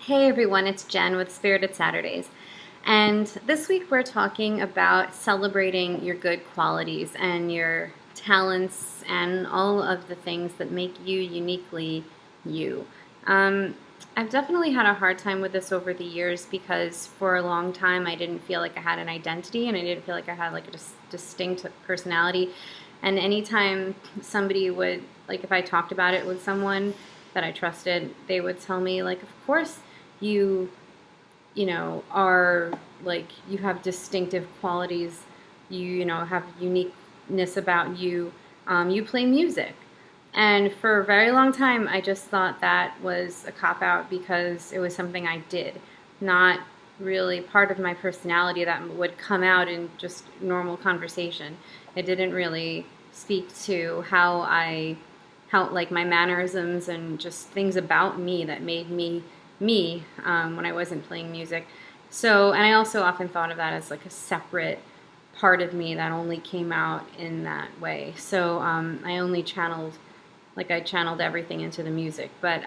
Hey everyone, it's Jen with Spirited Saturdays. And this week we're talking about celebrating your good qualities and your talents and all of the things that make you uniquely you. Um, I've definitely had a hard time with this over the years because for a long time I didn't feel like I had an identity and I didn't feel like I had like a distinct personality. And anytime somebody would, like if I talked about it with someone that I trusted, they would tell me like, of course you are like you have distinctive qualities, you have uniqueness about you. You play music. And for a very long time I just thought that was a cop out because it was something I did, not really part of my personality that would come out in just normal conversation. It didn't really speak to how like my mannerisms and just things about me that made me me when I wasn't playing music. So, and I also often thought of that as like a separate part of me that only came out in that way. So I only channeled, like I channeled everything into the music, but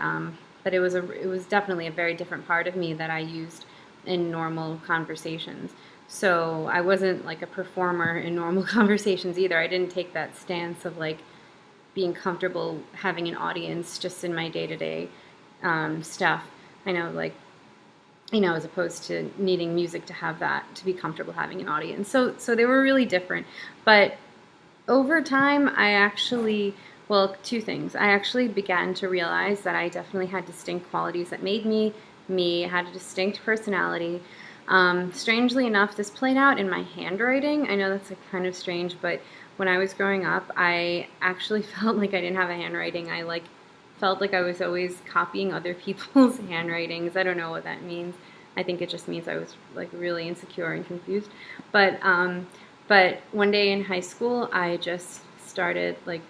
it was definitely a very different part of me that I used in normal conversations. So I wasn't like a performer in normal conversations either. I didn't take that stance of like being comfortable having an audience just in my day-to-day stuff. I know, like, as opposed to needing music to have that, to be comfortable having an audience. So they were really different. But over time, I actually, well, two things. I actually began to realize that I definitely had distinct qualities that made me me, had a distinct personality. Strangely enough, this played out in my handwriting. I know that's like kind of strange, but when I was growing up, I actually felt like I didn't have a handwriting. I like felt like I was always copying other people's handwritings. I don't know what that means. I think it just means I was like really insecure and confused. But one day in high school, I just started like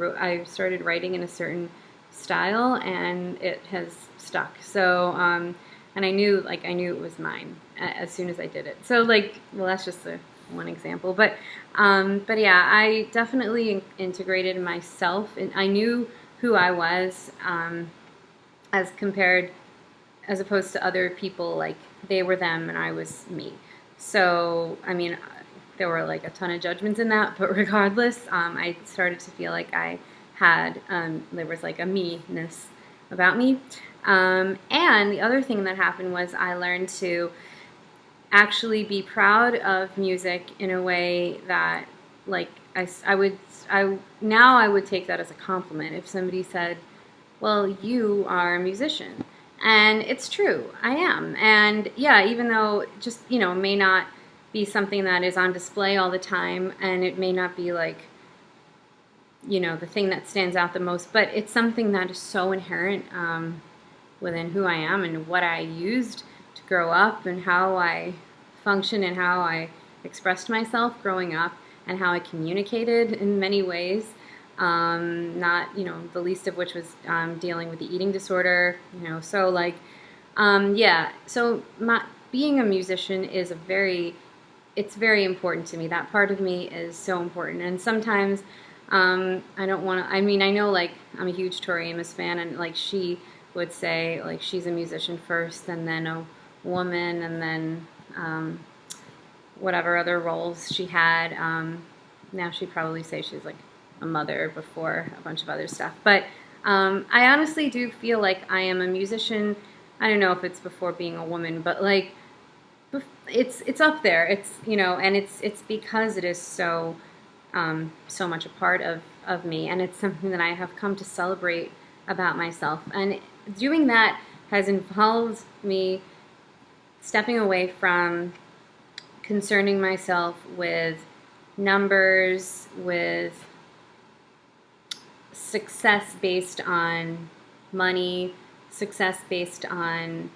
I started writing in a certain style, and it has stuck. So and I knew it was mine as soon as I did it. So like, well, that's just one example. But yeah, I definitely integrated myself, and I knew who I was, as compared, as opposed to other people, like they were them and I was me. So, I mean, there were like a ton of judgments in that, but regardless, I started to feel like I had, there was like a me-ness about me. And the other thing that happened was I learned to actually be proud of music in a way that, like, now I would take that as a compliment if somebody said, well, you are a musician. And it's true, I am. And yeah, even though just, it may not be something that is on display all the time, and it may not be like, the thing that stands out the most, but it's something that is so inherent within who I am and what I used to grow up and how I functioned and how I expressed myself growing up and how I communicated in many ways. Not, the least of which was dealing with the eating disorder, so like, yeah, so being a musician is it's very important to me. That part of me is so important. And sometimes I don't want to, I mean, I know like I'm a huge Tori Amos fan, and like she would say like she's a musician first and then a woman and then whatever other roles she had. Now she'd probably say she's like a mother before a bunch of other stuff. But I honestly do feel like I am a musician. I don't know if it's before being a woman, but like it's up there. It's and it's because it is so so much a part of me, and it's something that I have come to celebrate about myself. And doing that has involved me stepping away from concerning myself with numbers, with success based on money, success based on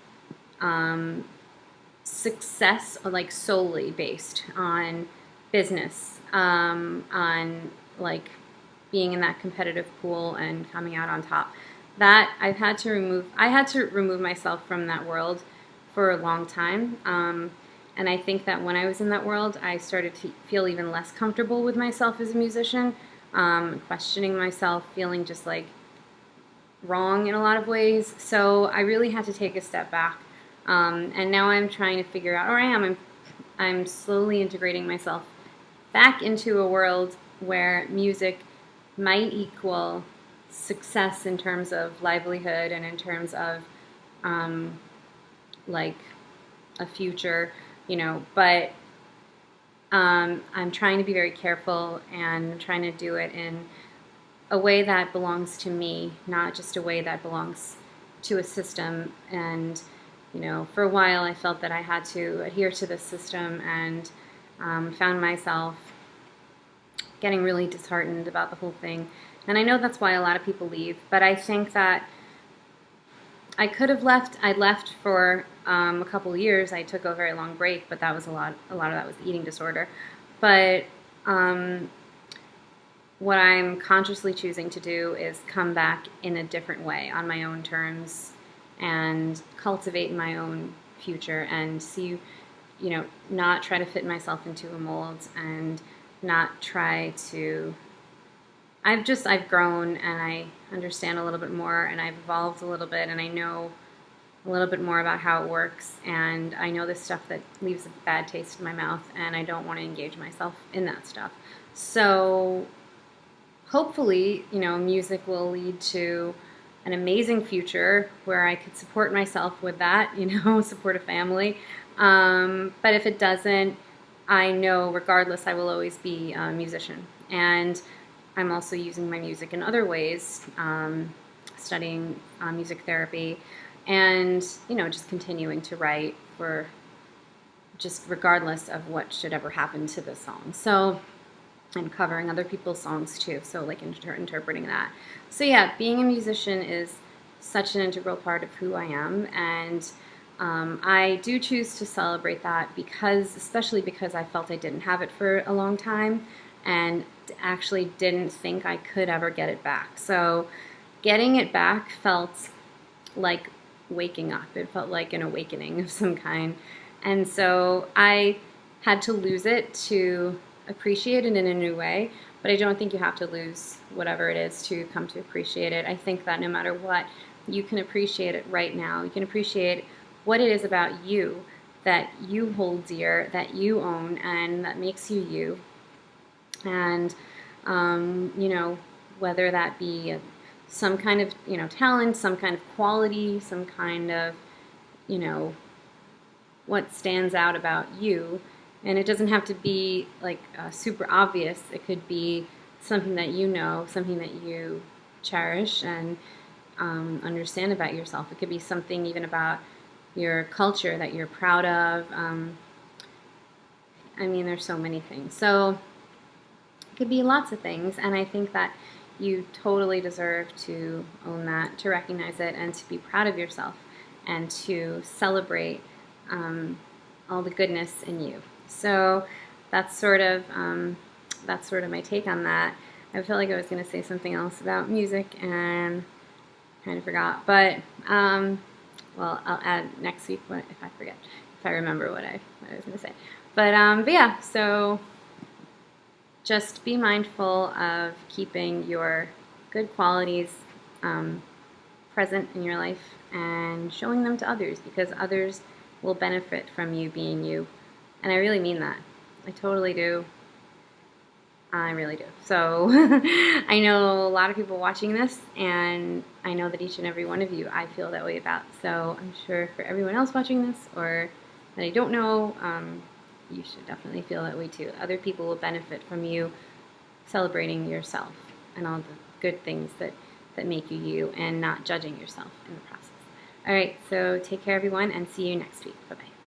success, like solely based on business, on like being in that competitive pool and coming out on top. That I had to remove myself from that world for a long time. And I think that when I was in that world, I started to feel even less comfortable with myself as a musician, questioning myself, feeling just like wrong in a lot of ways. So I really had to take a step back. And now I'm trying to figure out, or I'm slowly integrating myself back into a world where music might equal success in terms of livelihood and in terms of like a future, but I'm trying to be very careful and trying to do it in a way that belongs to me, not just a way that belongs to a system. And, for a while I felt that I had to adhere to this system and found myself getting really disheartened about the whole thing. And I know that's why a lot of people leave, but I think that I could have left. I left for a couple of years. I took a very long break, but that was a lot of that was the eating disorder. But what I'm consciously choosing to do is come back in a different way, on my own terms, and cultivate my own future and see, not try to fit myself into a mold and not try to. I've grown and I understand a little bit more and I've evolved a little bit and I know a little bit more about how it works, and I know this stuff that leaves a bad taste in my mouth and I don't want to engage myself in that stuff. So hopefully, music will lead to an amazing future where I could support myself with that, support a family. But if it doesn't, I know regardless I will always be a musician. And I'm also using my music in other ways, studying music therapy and, just continuing to write for just regardless of what should ever happen to the song. So, and covering other people's songs too, so like interpreting that. So yeah, being a musician is such an integral part of who I am, and I do choose to celebrate that especially because I felt I didn't have it for a long time and actually didn't think I could ever get it back. So getting it back felt like waking up. It felt like an awakening of some kind. And so I had to lose it to appreciate it in a new way, but I don't think you have to lose whatever it is to come to appreciate it. I think that no matter what, you can appreciate it right now. You can appreciate what it is about you that you hold dear, that you own, and that makes you you. And, whether that be some kind of, talent, some kind of quality, some kind of, what stands out about you. And it doesn't have to be like super obvious. It could be something that something that you cherish and understand about yourself. It could be something even about your culture that you're proud of. There's so many things. So it could be lots of things. And I think that you totally deserve to own that, to recognize it, and to be proud of yourself, and to celebrate all the goodness in you. So that's sort of my take on that. I feel like I was going to say something else about music and kind of forgot. But I'll add next week if I forget, if I remember what I was going to say. But yeah, so just be mindful of keeping your good qualities present in your life and showing them to others, because others will benefit from you being you. And I really mean that. I totally do. I really do. So I know a lot of people watching this, and I know that each and every one of you I feel that way about. So I'm sure for everyone else watching this or that I don't know, you should definitely feel that way too. Other people will benefit from you celebrating yourself and all the good things that make you you, and not judging yourself in the process. All right, so take care everyone, and see you next week. Bye-bye.